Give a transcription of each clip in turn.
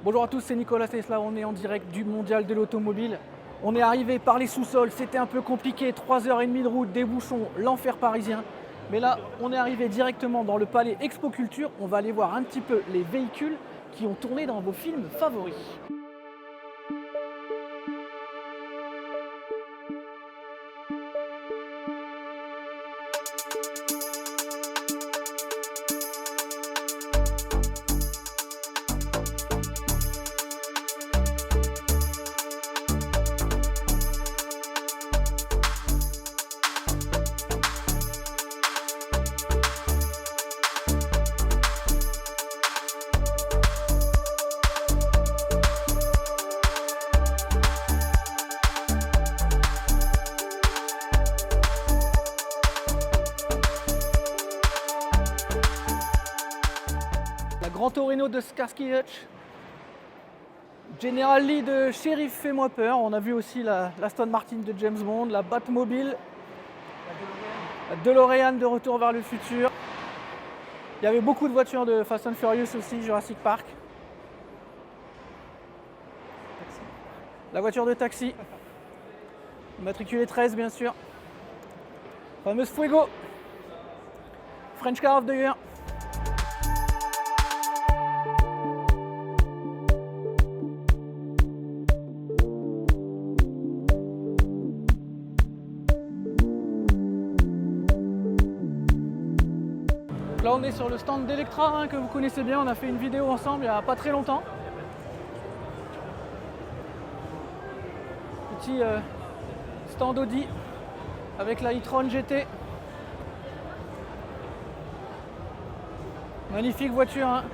Bonjour à tous, c'est Nicolas Tesla, on est en direct du Mondial de l'Automobile. On est arrivé par les sous-sols, c'était un peu compliqué, 3h30 de route, des bouchons, l'enfer parisien. Mais là, on est arrivé directement dans le palais Expo Culture, on va aller voir un petit peu les véhicules qui ont tourné dans vos films favoris. La Grand Torino de Starsky Hutch, General Lee de Shérif Fais-moi peur, on a vu aussi la Aston Martin de James Bond, la Batmobile, la DeLorean de Retour vers le futur. Il y avait beaucoup de voitures de Fast and Furious aussi, Jurassic Park. La voiture de taxi, matriculée 13 bien sûr. Fameuse Fuego, French Car of the Year. Là on est sur le stand d'Electra que vous connaissez bien, on a fait une vidéo ensemble il n'y a pas très longtemps. Petit stand Audi avec la e-tron GT. Magnifique voiture hein.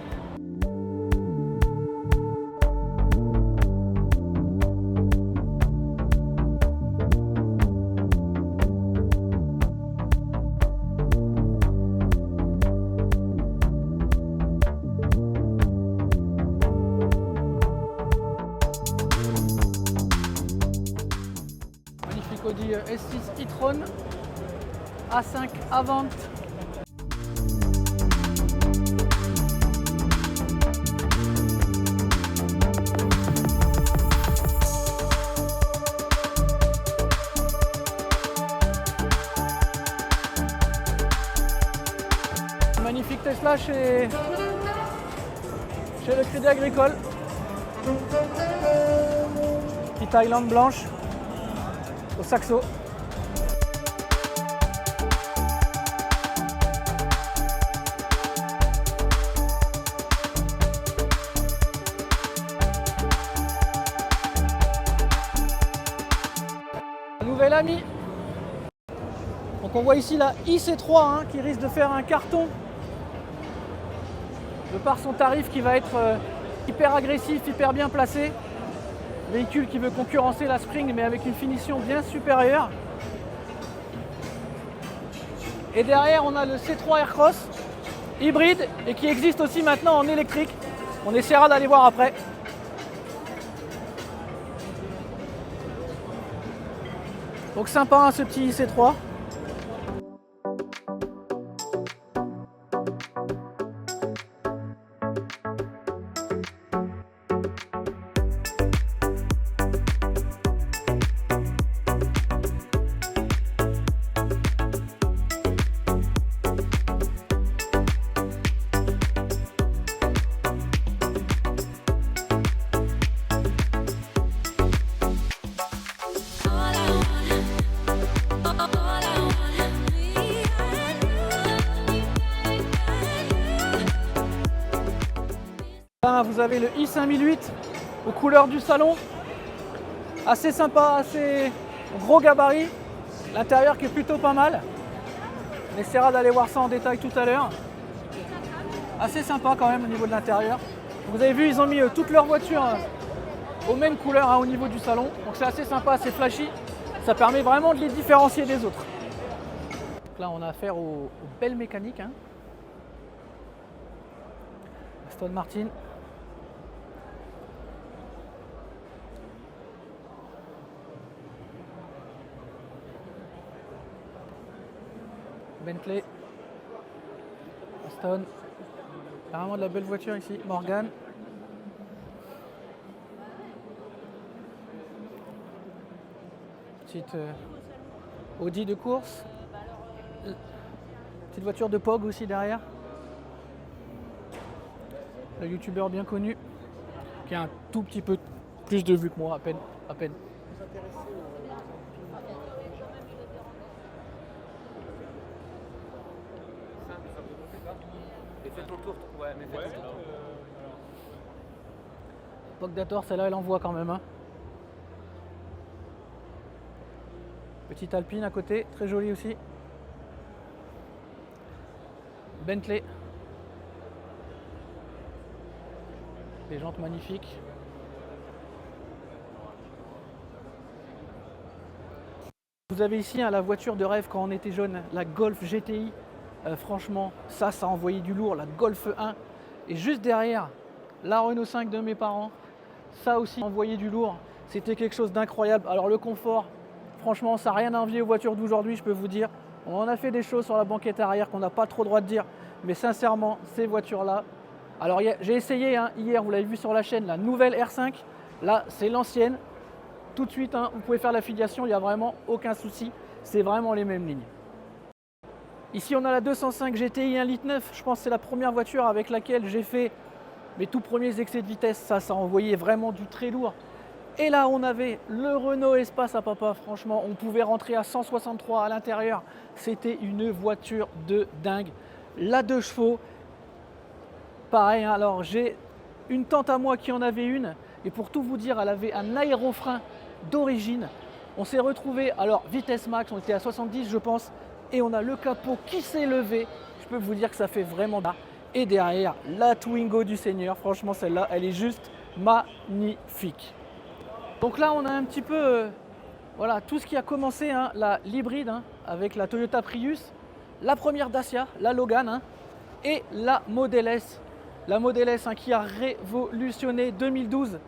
Audi S6 e-tron, A5 Avant. Magnifique Tesla chez le Crédit Agricole. Petite Highland blanche au saxo. Nouvel ami. Donc on voit ici la IC3 hein, qui risque de faire un carton de par son tarif qui va être hyper agressif, hyper bien placé. Véhicule qui veut concurrencer la Spring mais avec une finition bien supérieure. Et derrière on a le C3 Aircross hybride et qui existe aussi maintenant en électrique. On essaiera d'aller voir après. Donc sympa hein, ce petit C3. Vous avez le i5008 aux couleurs du salon, assez sympa, assez gros gabarit, l'intérieur qui est plutôt pas mal. On essaiera d'aller voir ça en détail tout à l'heure. Assez sympa quand même au niveau de l'intérieur. Vous avez vu, ils ont mis toutes leurs voitures aux mêmes couleurs hein, au niveau du salon, donc c'est assez sympa, assez flashy. Ça permet vraiment de les différencier des autres. Donc là on a affaire aux belles mécaniques. Hein. Aston Martin. Bentley, Aston, vraiment de la belle voiture ici, Morgan. Petite Audi de course. Petite voiture de Pog aussi derrière. Le youtubeur bien connu qui a un tout petit peu plus de vues que moi, à peine. Pogdator, celle-là elle envoie quand même. Hein. Petite Alpine à côté, très jolie aussi. Bentley. Des jantes magnifiques. Vous avez ici la voiture de rêve quand on était jeune, la Golf GTI. Franchement, ça a envoyé du lourd, la Golf 1. Et juste derrière, la Renault 5 de mes parents. Ça aussi envoyé du lourd. C'était quelque chose d'incroyable. Alors le confort, franchement, ça n'a rien à envier aux voitures d'aujourd'hui, je peux vous dire. On en a fait des choses sur la banquette arrière qu'on n'a pas trop le droit de dire. Mais sincèrement, ces voitures-là. Alors j'ai essayé hier, vous l'avez vu sur la chaîne, la nouvelle R5. Là, c'est l'ancienne. Tout de suite, vous pouvez faire l'affiliation, il n'y a vraiment aucun souci. C'est vraiment les mêmes lignes. Ici, on a la 205 GTI 1,9 litre. Je pense que c'est la première voiture avec laquelle j'ai fait mes tout premiers excès de vitesse. Ça envoyait vraiment du très lourd. Et là, on avait le Renault Espace à papa. Franchement, on pouvait rentrer à 163 à l'intérieur. C'était une voiture de dingue. La 2 chevaux, pareil. Alors, j'ai une tante à moi qui en avait une. Et pour tout vous dire, elle avait un aérofrein d'origine. On s'est retrouvé, alors vitesse max, on était à 70 je pense. Et on a le capot qui s'est levé. Je peux vous dire que ça fait vraiment bien. Et derrière, la Twingo du Seigneur. Franchement, celle-là, elle est juste magnifique. Donc là, on a un petit peu voilà, tout ce qui a commencé, l'hybride avec la Toyota Prius, la première Dacia, la Logan et la Model S. La Model S qui a révolutionné 2012.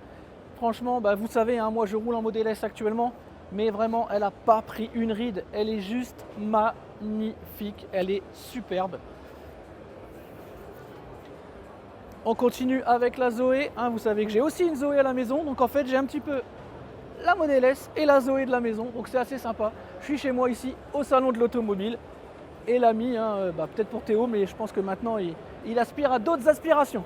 Franchement, vous savez, moi je roule en Model S actuellement, mais vraiment, elle n'a pas pris une ride. Elle est juste magnifique, elle est superbe. On continue avec la Zoé. Vous savez que j'ai aussi une Zoé à la maison, donc en fait j'ai un petit peu la Model S et la Zoé de la maison, donc c'est assez sympa. Je suis chez moi ici au salon de l'automobile et l'ami, peut-être pour Théo, mais je pense que maintenant il aspire à d'autres aspirations.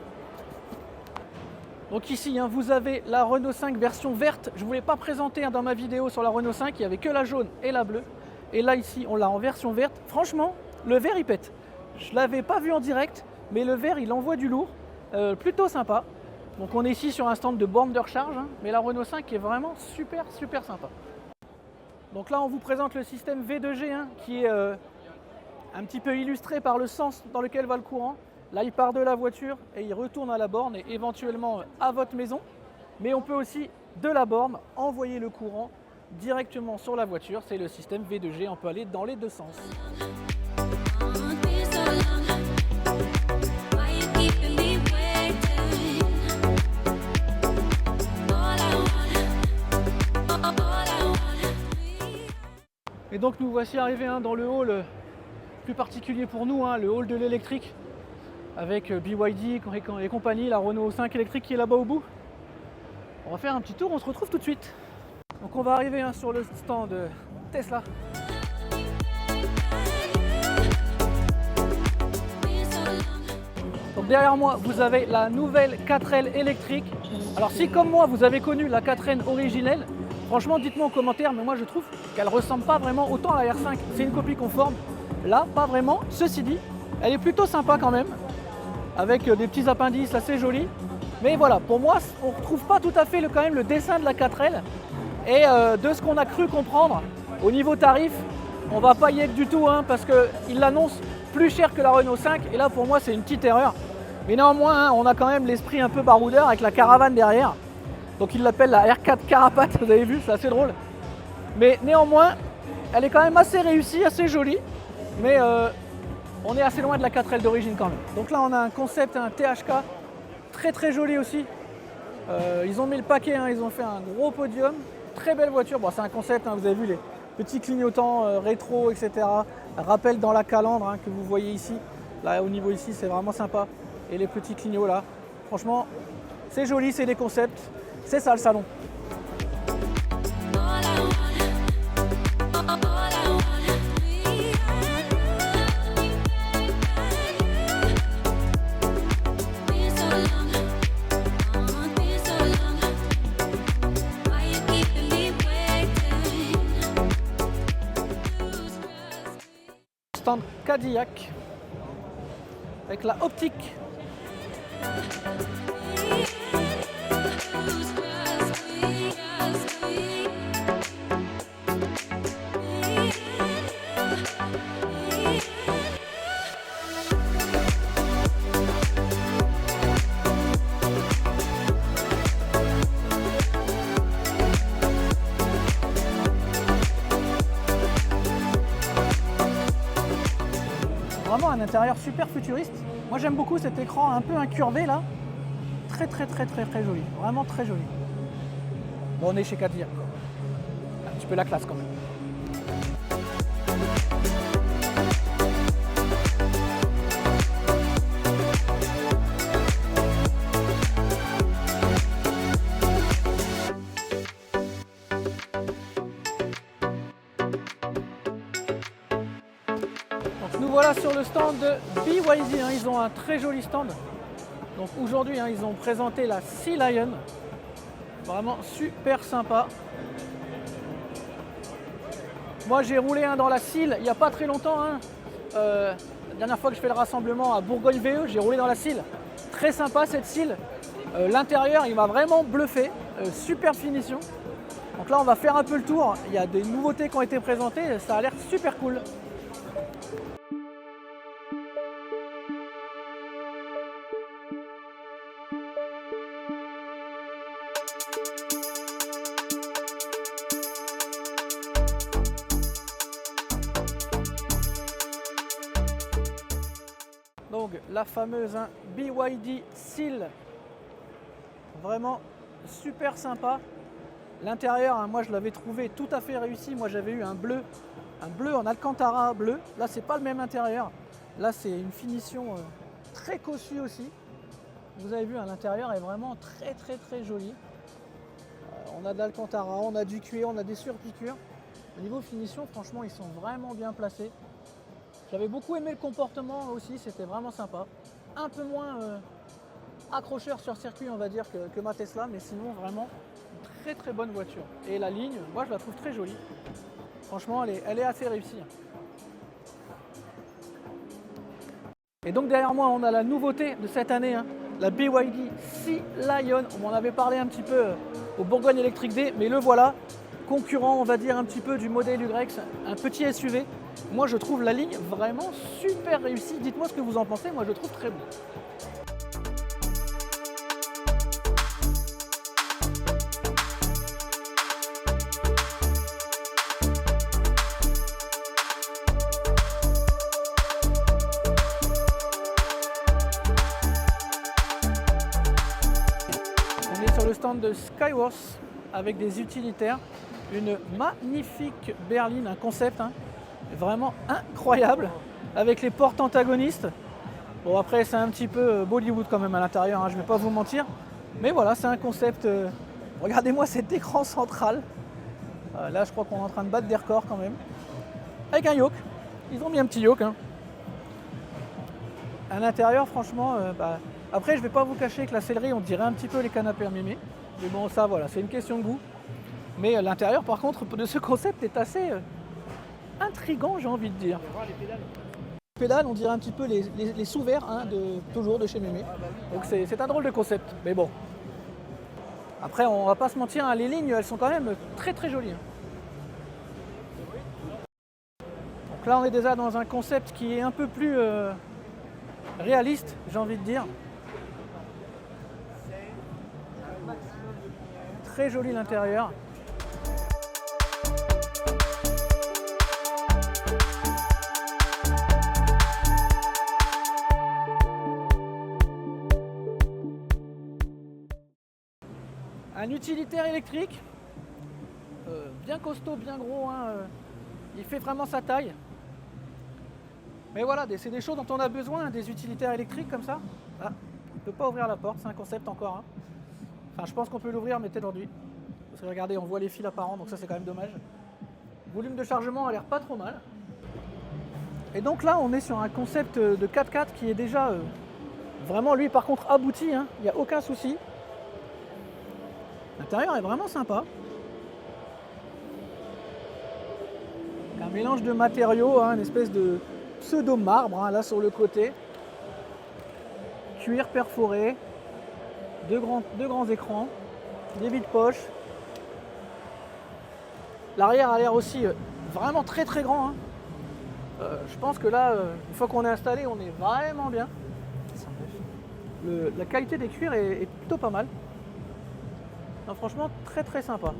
Donc ici, vous avez la Renault 5 version verte. Je ne vous l'ai pas présentée dans ma vidéo sur la Renault 5, il n'y avait que la jaune et la bleue. Et là ici, on l'a en version verte. Franchement, le vert il pète. Je ne l'avais pas vu en direct, mais le vert il envoie du lourd. Plutôt sympa. Donc on est ici sur un stand de borne de recharge, mais la Renault 5 est vraiment super sympa. Donc là on vous présente le système V2G qui est un petit peu illustré par le sens dans lequel va le courant. Là il part de la voiture et il retourne à la borne et éventuellement à votre maison. Mais on peut aussi de la borne envoyer le courant directement sur la voiture. C'est le système V2G, on peut aller dans les deux sens. Et donc nous voici arrivés dans le hall plus particulier pour nous, le hall de l'électrique, avec BYD et compagnie, la Renault 5 électrique qui est là-bas au bout. On va faire un petit tour, on se retrouve tout de suite. Donc on va arriver sur le stand de Tesla. Donc derrière moi, vous avez la nouvelle 4L électrique. Alors si comme moi, vous avez connu la 4N originelle, franchement, dites-moi en commentaire, mais moi je trouve qu'elle ressemble pas vraiment autant à la R5. C'est une copie conforme. Là, pas vraiment. Ceci dit, elle est plutôt sympa quand même, avec des petits appendices assez jolis. Mais voilà, pour moi, on ne retrouve pas tout à fait quand même le dessin de la 4L. Et de ce qu'on a cru comprendre, au niveau tarif, on va pas y être du tout, parce qu'il l'annonce plus cher que la Renault 5. Et là, pour moi, c'est une petite erreur. Mais néanmoins, on a quand même l'esprit un peu baroudeur avec la caravane derrière. Donc il l'appelle la R4 Carapace, vous avez vu, c'est assez drôle. Mais néanmoins, elle est quand même assez réussie, assez jolie. Mais on est assez loin de la 4L d'origine quand même. Donc là, on a un concept, un THK, très joli aussi. Ils ont mis le paquet, ils ont fait un gros podium. Très belle voiture, bon, c'est un concept, vous avez vu les petits clignotants rétro, etc. Rappel dans la calandre que vous voyez ici. Là, au niveau ici, c'est vraiment sympa. Et les petits clignots là, franchement, c'est joli, c'est des concepts. C'est ça le salon. stand Cadillac avec la optique. Vraiment un intérieur super futuriste. Moi j'aime beaucoup cet écran un peu incurvé là. Très joli. Vraiment très joli. Bon, on est chez Cadillac. Un petit peu la classe quand même. Nous voilà sur le stand de BYD, hein. Ils ont un très joli stand. Donc aujourd'hui, hein, ils ont présenté la Sea Lion. Vraiment super sympa. Moi j'ai roulé dans la Seal il n'y a pas très longtemps. Hein. La dernière fois que je fais le rassemblement à Bourgogne VE, j'ai roulé dans la Seal. Très sympa cette Seal. L'intérieur il m'a vraiment bluffé. Super finition. Donc là on va faire un peu le tour. Il y a des nouveautés qui ont été présentées. Ça a l'air super cool. Donc la fameuse BYD Seal, vraiment super sympa. L'intérieur, moi je l'avais trouvé tout à fait réussi. Moi j'avais eu un bleu en Alcantara bleu. Là c'est pas le même intérieur. Là c'est une finition très cossue aussi. Vous avez vu, l'intérieur est vraiment très joli. On a de l'Alcantara, on a du cuir, on a des surpiqûres. Au niveau finition, franchement ils sont vraiment bien placés. J'avais beaucoup aimé le comportement aussi, c'était vraiment sympa. Un peu moins accrocheur sur circuit, on va dire, que ma Tesla, mais sinon vraiment une très bonne voiture. Et la ligne, moi je la trouve très jolie. Franchement, elle est assez réussie. Et donc derrière moi, on a la nouveauté de cette année, hein, la BYD Sea Lion. On m'en avait parlé un petit peu au Bourgogne Electric Day, mais le voilà. Concurrent, on va dire, un petit peu du modèle YX, un petit SUV. Moi je trouve la ligne vraiment super réussie. Dites-moi ce que vous en pensez, moi je le trouve très bon. On est sur le stand de Skyworth avec des utilitaires. Une magnifique berline, un concept vraiment incroyable avec les portes antagonistes. Bon après c'est un petit peu Bollywood quand même à l'intérieur, je ne vais pas vous mentir. Mais voilà, c'est un concept. Regardez-moi cet écran central. Là je crois qu'on est en train de battre des records quand même. Avec un yoke. Ils ont mis un petit yoke. À l'intérieur franchement, après je ne vais pas vous cacher que la sellerie on dirait un petit peu les canapés à mémé. Mais bon ça voilà, c'est une question de goût. Mais l'intérieur par contre de ce concept est assez intriguant, j'ai envie de dire. Les pédales, on dirait un petit peu les sous-verts toujours de chez Mémé. Donc c'est un drôle de concept, mais bon. Après on va pas se mentir, les lignes elles sont quand même très jolies. Donc là on est déjà dans un concept qui est un peu plus réaliste, j'ai envie de dire. Très joli l'intérieur. Un utilitaire électrique, bien costaud, bien gros, il fait vraiment sa taille. Mais voilà, c'est des choses dont on a besoin, des utilitaires électriques comme ça. Ah, on ne peut pas ouvrir la porte, c'est un concept encore. Enfin, je pense qu'on peut l'ouvrir, mais peut-être aujourd'hui. Parce que regardez, on voit les fils apparents, donc ça c'est quand même dommage. Volume de chargement a l'air pas trop mal. Et donc là, on est sur un concept de 4x4 qui est déjà vraiment, lui par contre, abouti, il n'y a aucun souci. L'intérieur est vraiment sympa. Un mélange de matériaux, une espèce de pseudo marbre, hein, là sur le côté. Cuir perforé. Deux grands écrans. Des vides-poches. L'arrière a l'air aussi vraiment très très grand. Hein. Je pense que là, une fois qu'on est installé, on est vraiment bien. La qualité des cuirs est plutôt pas mal. Non, franchement, très très sympa.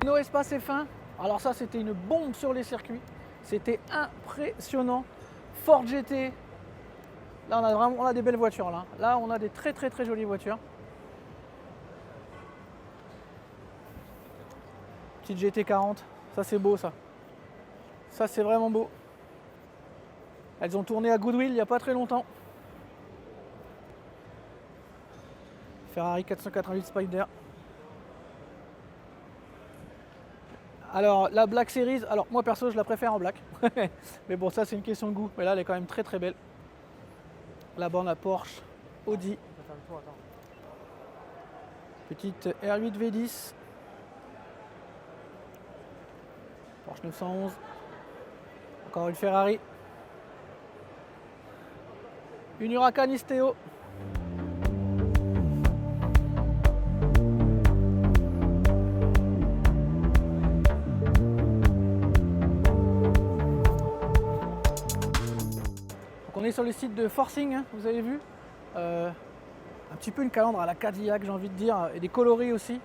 Renault Espace F1, alors ça c'était une bombe sur les circuits. C'était impressionnant. Ford GT. Là on a des belles voitures là. Là on a des très très très jolies voitures. Petite GT40, ça c'est beau ça. Ça c'est vraiment beau. Elles ont tourné à Goodwill il n'y a pas très longtemps. Ferrari 488 Spider. Alors la Black Series, alors moi perso je la préfère en black. Mais bon ça c'est une question de goût. Mais là elle est quand même très très belle. Là-bas on a Porsche, Audi. Petite R8 V10. Porsche 911. Encore une Ferrari. Une Huracan Isteo. On est sur le site de Forcing, hein, vous avez vu. Un petit peu une calandre à la Cadillac, j'ai envie de dire, et des coloris aussi.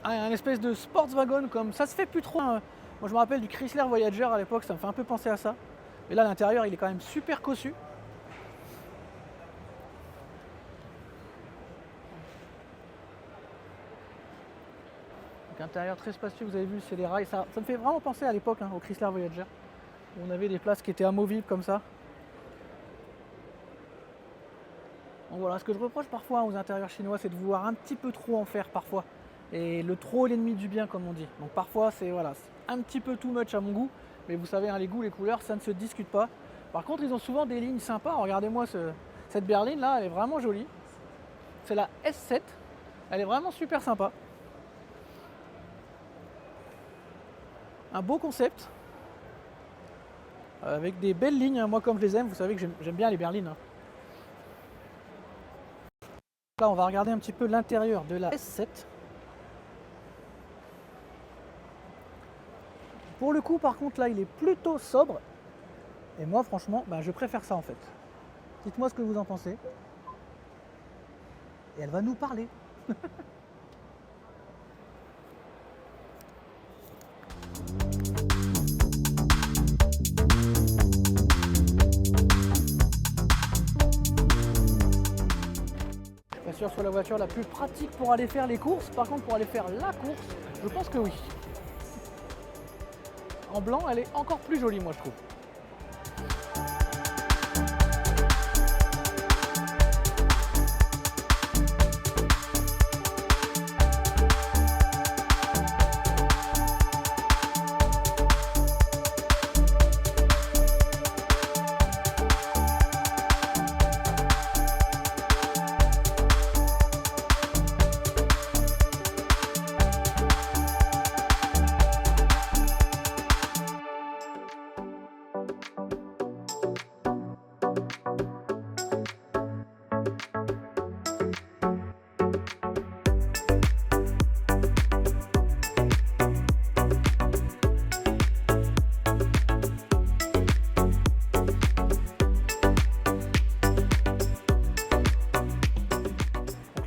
Un espèce de Sportswagon, comme ça se fait plus trop. Hein. Moi je me rappelle du Chrysler Voyager à l'époque, ça me fait un peu penser à ça. Mais là l'intérieur il est quand même super cossu. Donc intérieur très spacieux, vous avez vu, c'est des rails. Ça me fait vraiment penser à l'époque hein, au Chrysler Voyager. Où on avait des places qui étaient amovibles comme ça. Donc voilà, ce que je reproche parfois aux intérieurs chinois, c'est de vouloir un petit peu trop en faire parfois. Et le trop est l'ennemi du bien, comme on dit. Donc parfois, c'est voilà, un petit peu too much à mon goût. Mais vous savez, hein, les goûts, les couleurs, ça ne se discute pas. Par contre, ils ont souvent des lignes sympas. Regardez-moi cette berline là, elle est vraiment jolie. C'est la S7. Elle est vraiment super sympa. Un beau concept. Avec des belles lignes. Moi, comme je les aime, vous savez que j'aime bien les berlines. Hein. Là, on va regarder un petit peu l'intérieur de la S7. Pour le coup, par contre, là, il est plutôt sobre. Et moi, franchement, je préfère ça en fait. Dites-moi ce que vous en pensez. Et elle va nous parler. Bien sûr, soit la voiture la plus pratique pour aller faire les courses. Par contre, pour aller faire la course, je pense que oui. En blanc, elle est encore plus jolie, moi, je trouve.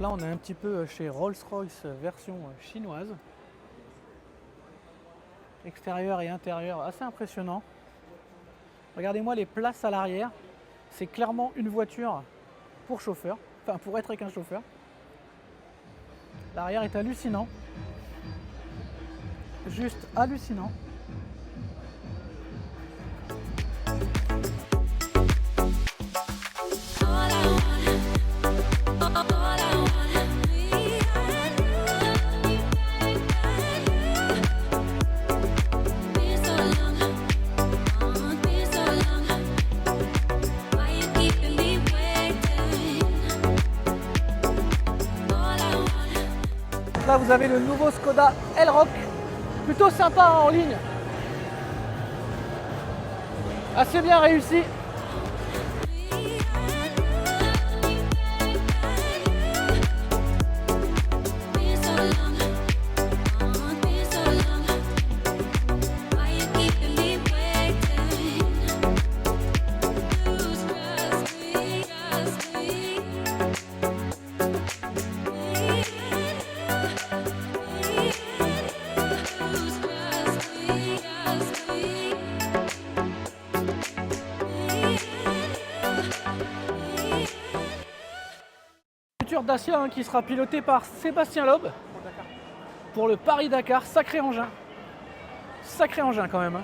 Là, on est un petit peu chez Rolls-Royce version chinoise. Extérieur et intérieur assez impressionnant. Regardez-moi les places à l'arrière. C'est clairement une voiture pour chauffeur, enfin pour être avec un chauffeur. L'arrière est hallucinant. Juste hallucinant. Ça, vous avez le nouveau Skoda Elroq, plutôt sympa en ligne, assez bien réussi. Dacia hein, qui sera piloté par Sébastien Loeb pour le Paris-Dakar. Sacré engin quand même hein.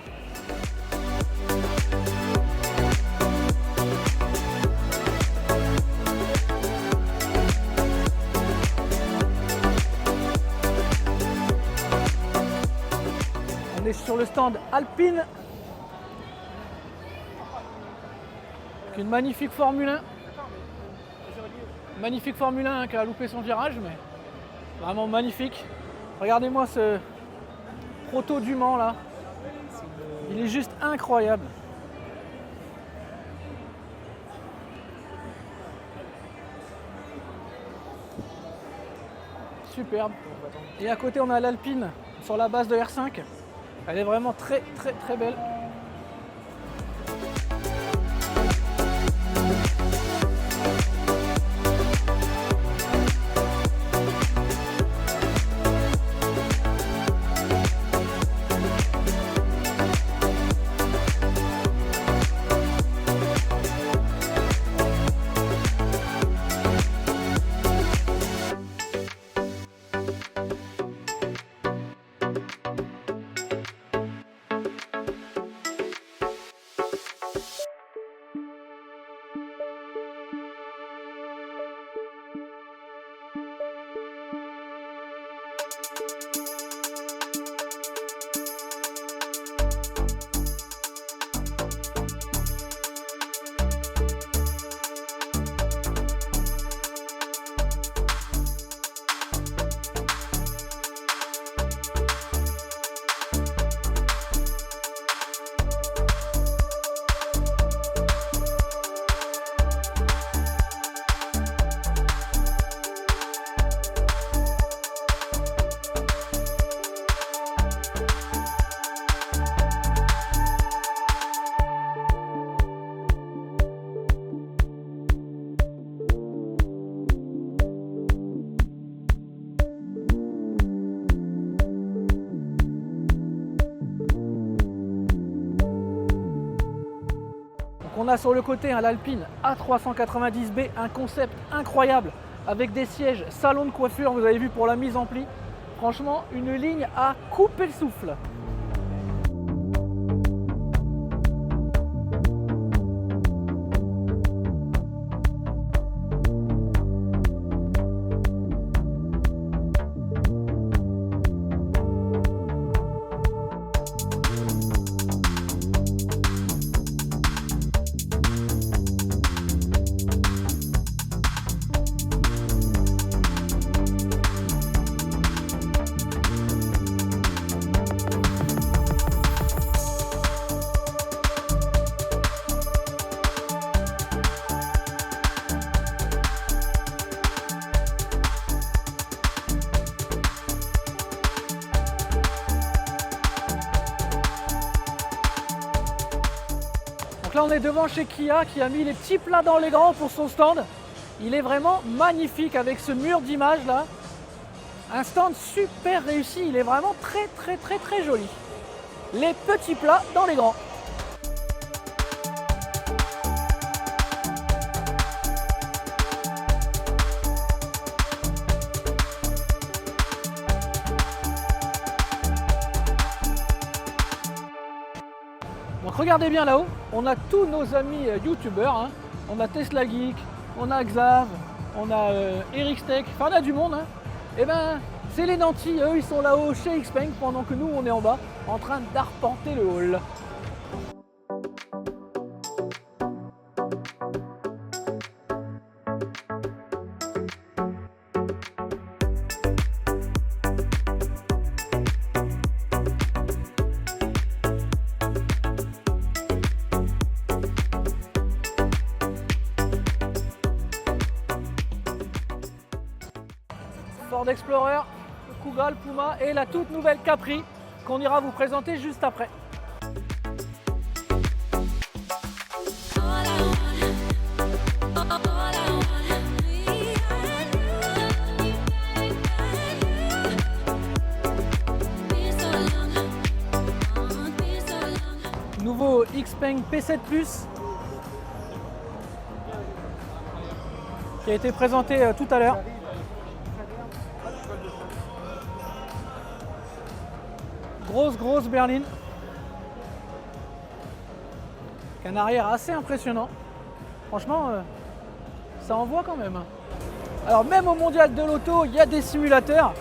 On est sur le stand Alpine, une magnifique Formule 1. Magnifique Formule 1 qui a loupé son virage, mais vraiment magnifique. Regardez-moi ce proto du Mans là. Il est juste incroyable. Superbe. Et à côté on a l'Alpine sur la base de R5. Elle est vraiment très belle. On a sur le côté l'Alpine A390B, un concept incroyable avec des sièges salon de coiffure, vous avez vu pour la mise en pli. Franchement, une ligne à couper le souffle. Donc là on est devant chez Kia qui a mis les petits plats dans les grands pour son stand. Il est vraiment magnifique avec ce mur d'images là. Un stand super réussi, il est vraiment très joli. Les petits plats dans les grands. Donc regardez bien là-haut, on a tous nos amis youtubeurs, hein. On a Tesla Geek, on a Xav, on a Eric Steck, enfin on a du monde. Hein. Et ben c'est les nantis, eux ils sont là-haut chez Xpeng pendant que nous on est en bas en train d'arpenter le hall. Ford Explorer, le Kuga, le Puma et la toute nouvelle Capri qu'on ira vous présenter juste après. Nouveau Xpeng P7 Plus qui a été présenté tout à l'heure. Grosse berline. Un arrière assez impressionnant. Franchement, ça envoie quand même. Alors même au mondial de l'auto, il y a des simulateurs.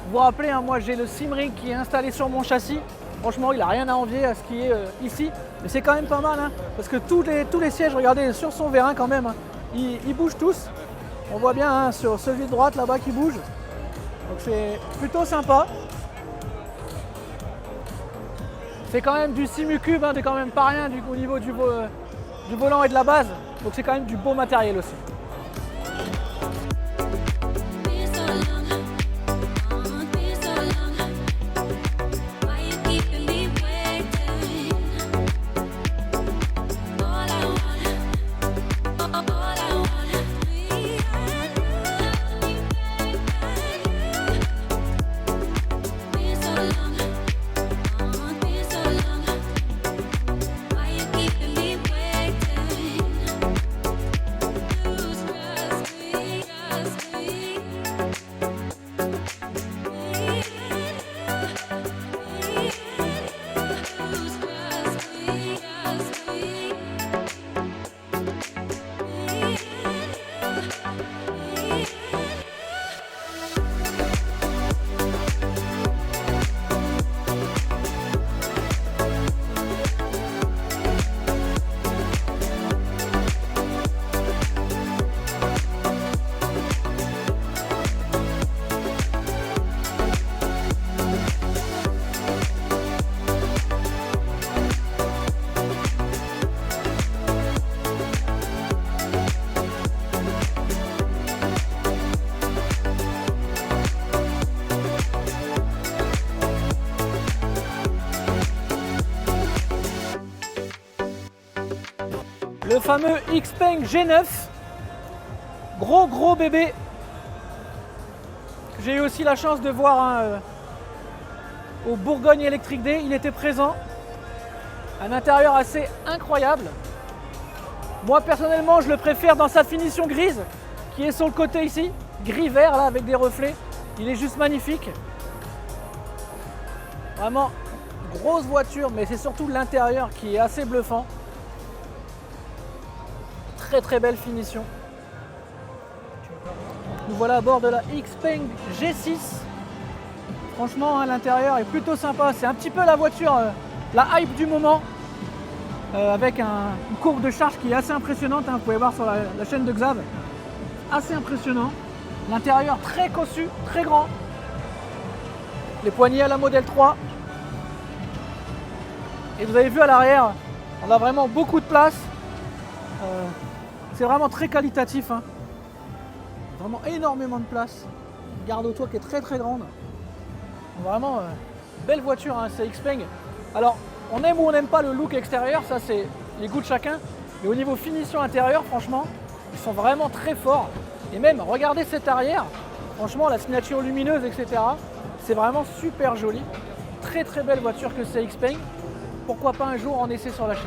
Vous vous rappelez, hein, moi j'ai le Simring qui est installé sur mon châssis. Franchement, il n'a rien à envier à ce qui est ici. Mais c'est quand même pas mal, hein, parce que tous les sièges, regardez, sur son vérin quand même, hein, ils bougent tous. On voit bien hein, sur celui de droite là-bas qui bouge. Donc c'est plutôt sympa. C'est quand même du Simucube, hein, c'est quand même pas rien au niveau du volant et de la base. Donc c'est quand même du beau matériel aussi. Le fameux Xpeng G9, gros bébé. J'ai eu aussi la chance de voir hein, au Bourgogne Electric Day, il était présent. Un intérieur assez incroyable. Moi personnellement, je le préfère dans sa finition grise, qui est sur le côté ici, gris-vert là avec des reflets. Il est juste magnifique. Vraiment grosse voiture, mais c'est surtout l'intérieur qui est assez bluffant. Très belle finition. Nous voilà à bord de la Xpeng G6. Franchement, hein, l'intérieur est plutôt sympa. C'est un petit peu la voiture, la hype du moment, avec une courbe de charge qui est assez impressionnante. Hein, vous pouvez voir sur la chaîne de Xav. Assez impressionnant. L'intérieur très cossu, très grand. Les poignées à la modèle 3. Et vous avez vu à l'arrière, on a vraiment beaucoup de place. C'est vraiment très qualitatif, hein. Vraiment énormément de place. Une garde auto qui est très grande. Vraiment belle voiture, hein, c'est Xpeng. Alors on aime ou on n'aime pas le look extérieur, ça c'est les goûts de chacun. Mais au niveau finition intérieure, franchement, ils sont vraiment très forts. Et même regardez cette arrière, franchement la signature lumineuse, etc. C'est vraiment super joli. Très belle voiture que c'est Xpeng. Pourquoi pas un jour en essai sur la chaîne.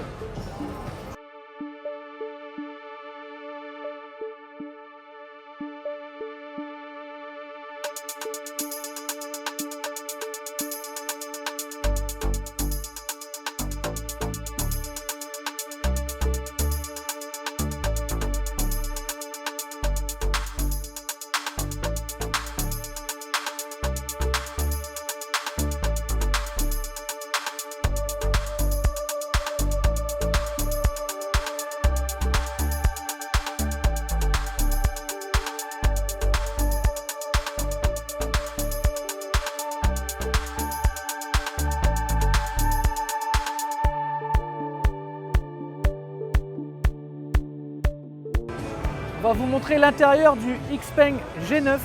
On va vous montrer l'intérieur du Xpeng G9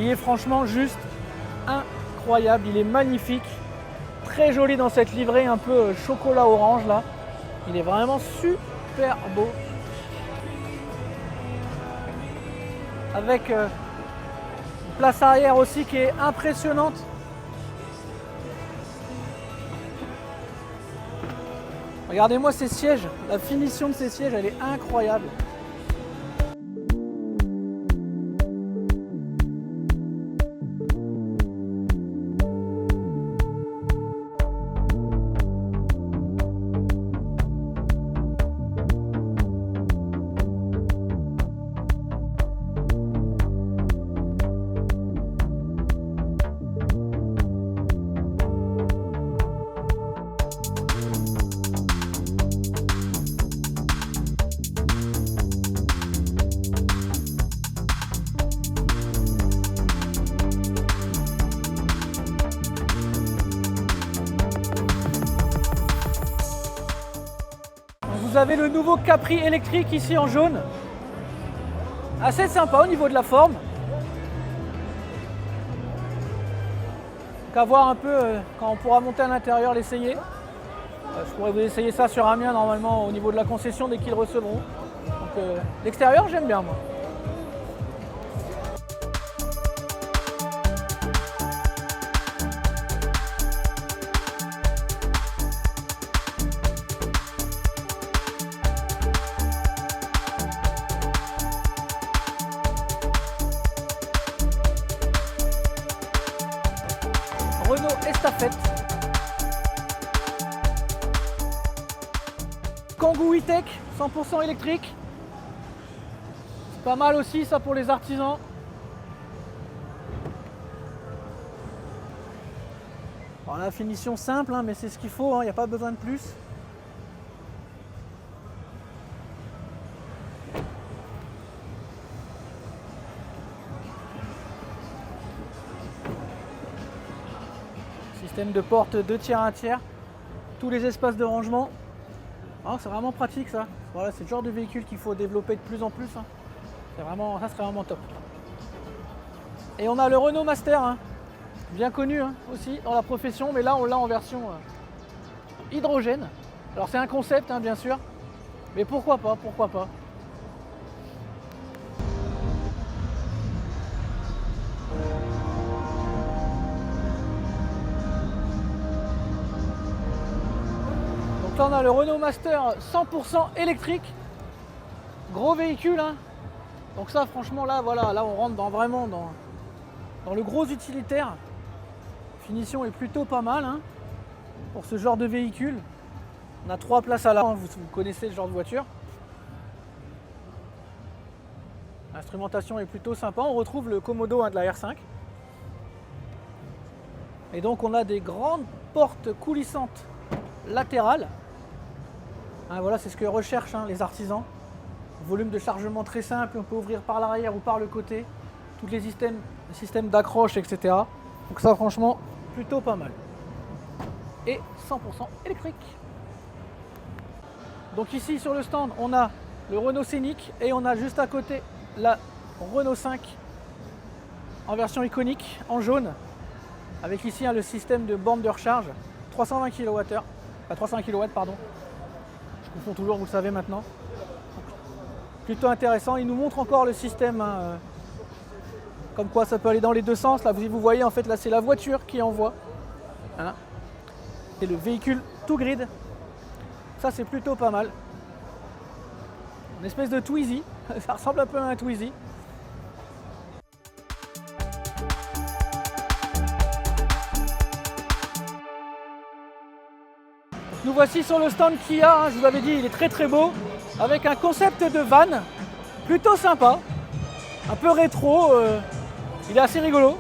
qui est franchement juste incroyable. Il est magnifique, très joli dans cette livrée un peu chocolat orange là. Il est vraiment super beau. Avec une place arrière aussi qui est impressionnante. Regardez-moi ces sièges, la finition de ces sièges, elle est incroyable. Vous avez le nouveau Capri électrique ici en jaune. Assez sympa au niveau de la forme. Donc à voir un peu quand on pourra monter à l'intérieur, l'essayer. Je pourrais vous essayer ça sur un mien normalement au niveau de la concession dès qu'ils le recevront. Donc l'extérieur j'aime bien moi. Renault Estafette. Kangoo E-Tech, 100% électrique. C'est pas mal aussi ça pour les artisans. Alors la finition simple, hein, mais c'est ce qu'il faut, il n'y a pas besoin de plus. Système de porte 2 tiers 1 tiers, tous les espaces de rangement. Ah, c'est vraiment pratique ça. Voilà, c'est le genre de véhicule qu'il faut développer de plus en plus. Hein. Ça serait vraiment top. Et on a le Renault Master, hein, bien connu hein, aussi dans la profession, mais là on l'a en version hydrogène. Alors c'est un concept hein, bien sûr, mais pourquoi pas, pourquoi pas. Là on a le Renault Master 100% électrique, gros véhicule hein. Donc ça franchement là voilà, là on rentre vraiment dans le gros utilitaire. Finition est plutôt pas mal hein, pour ce genre de véhicule. On a 3 places à l'avant, vous connaissez le genre de voiture. L'instrumentation est plutôt sympa, on retrouve le Komodo hein, de la R5. Et donc on a des grandes portes coulissantes latérales. Hein, voilà, c'est ce que recherchent hein, les artisans. Volume de chargement très simple, on peut ouvrir par l'arrière ou par le côté. Tous les systèmes d'accroche, etc. Donc ça franchement, plutôt pas mal. Et 100% électrique. Donc ici sur le stand, on a le Renault Scénic et on a juste à côté la Renault 5 en version iconique, en jaune. Avec ici hein, le système de borne de recharge, 320 kWh, 300 kW pardon. Je confonds toujours, vous le savez maintenant. Plutôt intéressant, il nous montre encore le système, hein, comme quoi ça peut aller dans les deux sens. Là vous voyez en fait là c'est la voiture qui envoie. Hein. C'est le véhicule tout grid. Ça c'est plutôt pas mal. Une espèce de Twizy, ça ressemble un peu à un Twizy. Nous voici sur le stand Kia, hein, je vous avais dit il est très très beau, avec un concept de van plutôt sympa, un peu rétro, il est assez rigolo.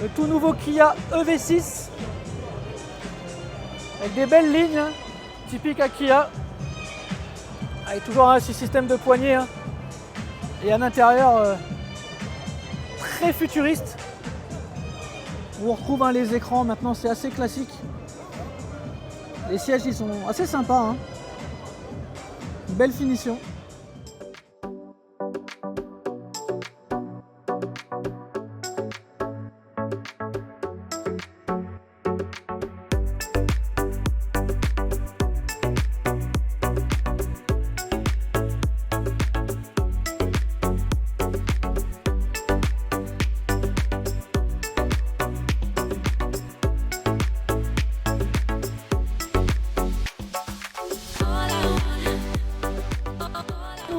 Le tout nouveau Kia EV6, avec des belles lignes, hein, typiques à Kia, avec toujours un système de poignée, hein, et un intérieur très futuriste. Où on retrouve hein, les écrans, maintenant c'est assez classique. Les sièges ils sont assez sympas. Hein. Une belle finition.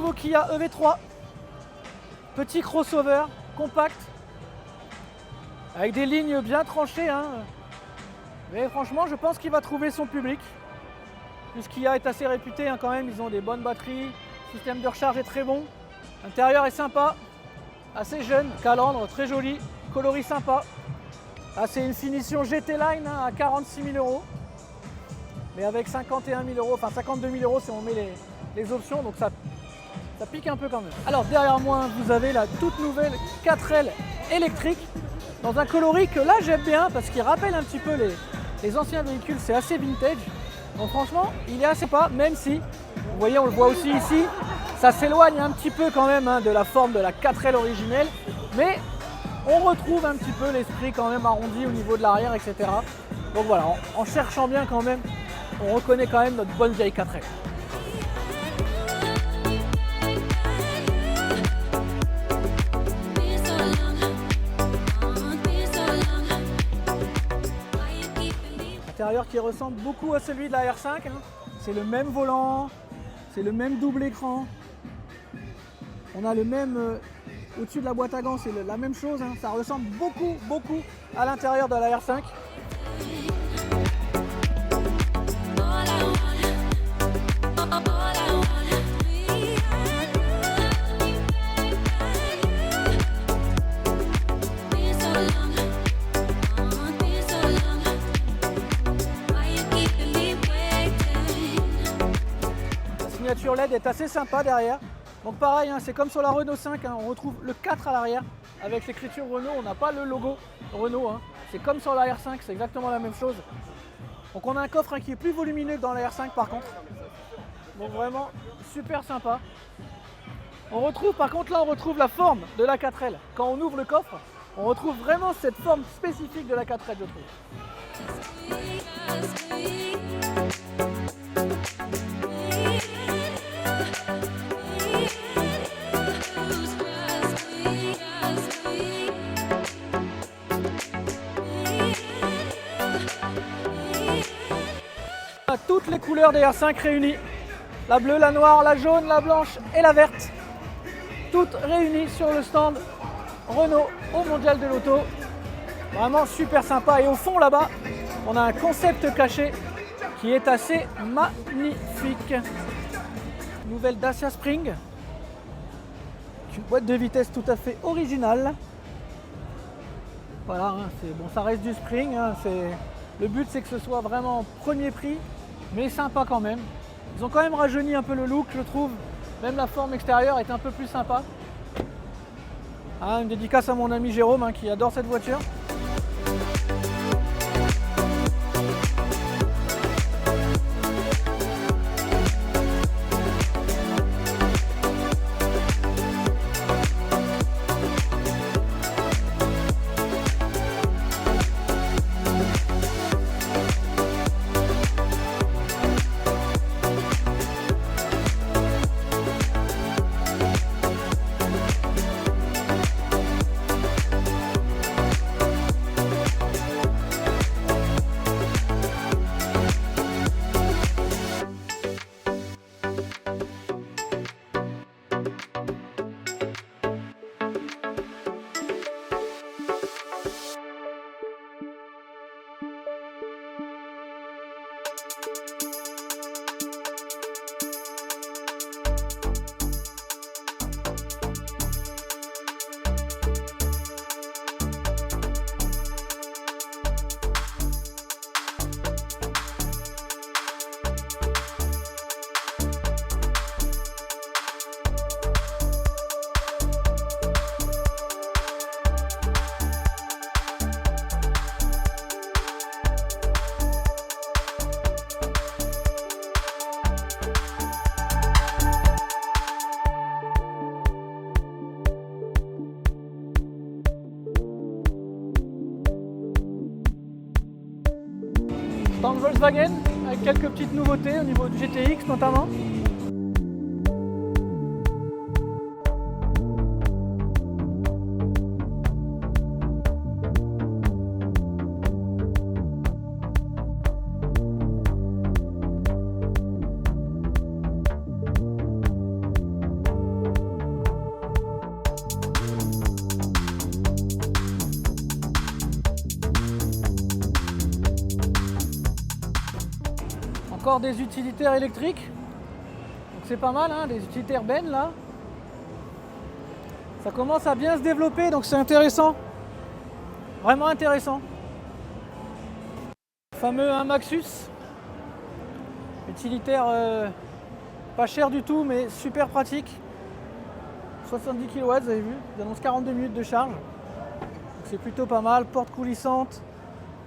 nouveau Kia EV3. Petit crossover, compact, avec des lignes bien tranchées. Hein. Mais franchement, je pense qu'il va trouver son public. Puisqu'Kia est assez réputé hein, quand même, ils ont des bonnes batteries, le système de recharge est très bon. L'intérieur est sympa, assez jeune, calandre, très joli, coloris sympa. Ah, c'est une finition GT Line hein, à 46 000 €. Mais avec 51 000 €, enfin 52 000 € si on met les options, donc ça pique un peu quand même. Alors derrière moi, vous avez la toute nouvelle 4L électrique, dans un coloris que là j'aime bien, parce qu'il rappelle un petit peu les anciens véhicules, c'est assez vintage. Donc franchement, il est assez sympa, même si, vous voyez, on le voit aussi ici, ça s'éloigne un petit peu quand même hein, de la forme de la 4L originelle, mais on retrouve un petit peu l'esprit quand même arrondi au niveau de l'arrière, etc. Donc voilà, en cherchant bien quand même, on reconnaît quand même notre bonne vieille 4L. Intérieur qui ressemble beaucoup à celui de la R5, hein. C'est le même volant, c'est le même double écran. On a le même, au-dessus de la boîte à gants, c'est la même chose, hein. Ça ressemble beaucoup à l'intérieur de la R5. La signature LED est assez sympa derrière. Donc pareil, hein, c'est comme sur la Renault 5, hein, on retrouve le 4 à l'arrière avec l'écriture Renault, on n'a pas le logo Renault, hein. C'est comme sur la R5, c'est exactement la même chose. Donc on a un coffre hein, qui est plus volumineux que dans la R5 par contre. Donc vraiment super sympa. On retrouve par contre là, on retrouve la forme de la 4L. Quand on ouvre le coffre, on retrouve vraiment cette forme spécifique de la 4L, je trouve. Toutes les couleurs des R5 réunies, la bleue, la noire, la jaune, la blanche et la verte, toutes réunies sur le stand Renault au Mondial de l'Auto. Vraiment super sympa. Et au fond là-bas, on a un concept caché qui est assez magnifique. Nouvelle Dacia Spring, une boîte de vitesse tout à fait originale. Voilà, hein, bon, ça reste du Spring, hein, le but c'est que ce soit vraiment premier prix, mais sympa quand même. Ils ont quand même rajeuni un peu le look, je trouve. Même la forme extérieure est un peu plus sympa. Ah, une dédicace à mon ami Jérôme hein, qui adore cette voiture. Dans le Volkswagen, avec quelques petites nouveautés au niveau du GTX notamment. encore des utilitaires électriques. Donc c'est pas mal, hein, des utilitaires Ben là. Ça commence à bien se développer, donc c'est intéressant. Vraiment intéressant. Le fameux 1 Maxus. Utilitaire pas cher du tout, mais super pratique. 70 kW, vous avez vu, il annonce 42 minutes de charge. C'est plutôt pas mal. Porte coulissante,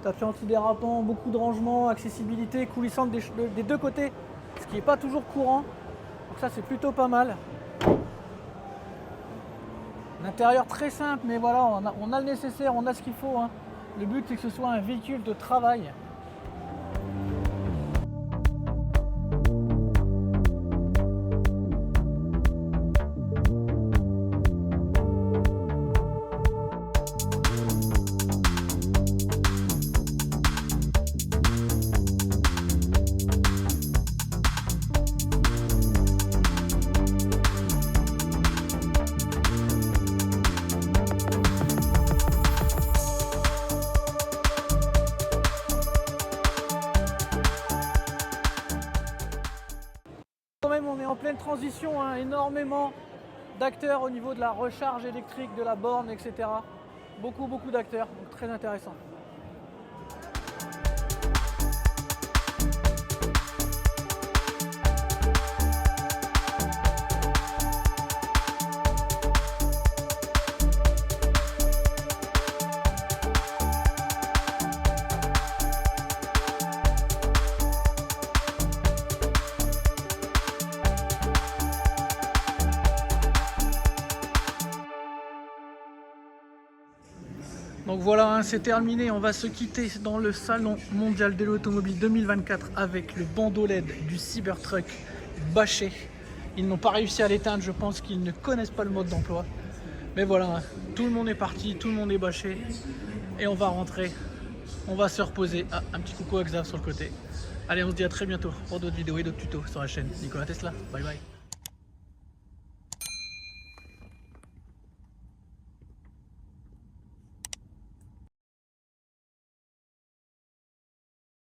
tapis antidérapant, beaucoup de rangement, accessibilité coulissante des deux côtés, ce qui n'est pas toujours courant. Donc ça, c'est plutôt pas mal. L'intérieur très simple, mais voilà, on a le nécessaire, on a ce qu'il faut, hein. Le but, c'est que ce soit un véhicule de travail. Quand même, on est en pleine transition, hein, énormément d'acteurs au niveau de la recharge électrique, de la borne, etc. Beaucoup d'acteurs, donc très intéressant. Donc voilà, hein, c'est terminé, on va se quitter dans le salon mondial de l'automobile 2024 avec le bandeau LED du Cybertruck bâché. Ils n'ont pas réussi à l'éteindre, je pense qu'ils ne connaissent pas le mode d'emploi. Mais voilà, hein, tout le monde est parti, tout le monde est bâché. Et on va rentrer, on va se reposer. Ah, un petit coucou à Xav sur le côté. Allez, on se dit à très bientôt pour d'autres vidéos et d'autres tutos sur la chaîne Nicolas Tesla. Bye bye.